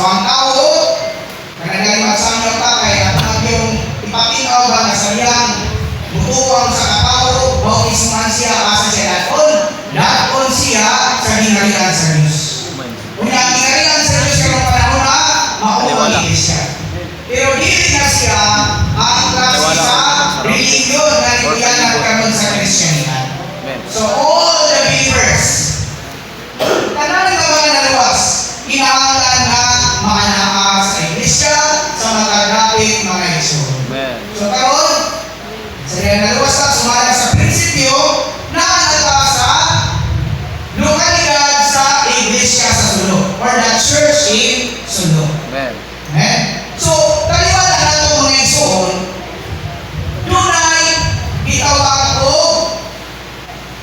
ang tao, kanagaling magsamyo pa kaya ang yung ipatinaw ba na sayang butuang sa katao, bawis man siya asa siya daton siya sa hinarian sa Diyos. Kung ang hinarian sa Diyos karong panahon na, mauwagin siya. Pero dili na siya ang klase sa religion na niyan nagkaroon sa Kristyanidad. So,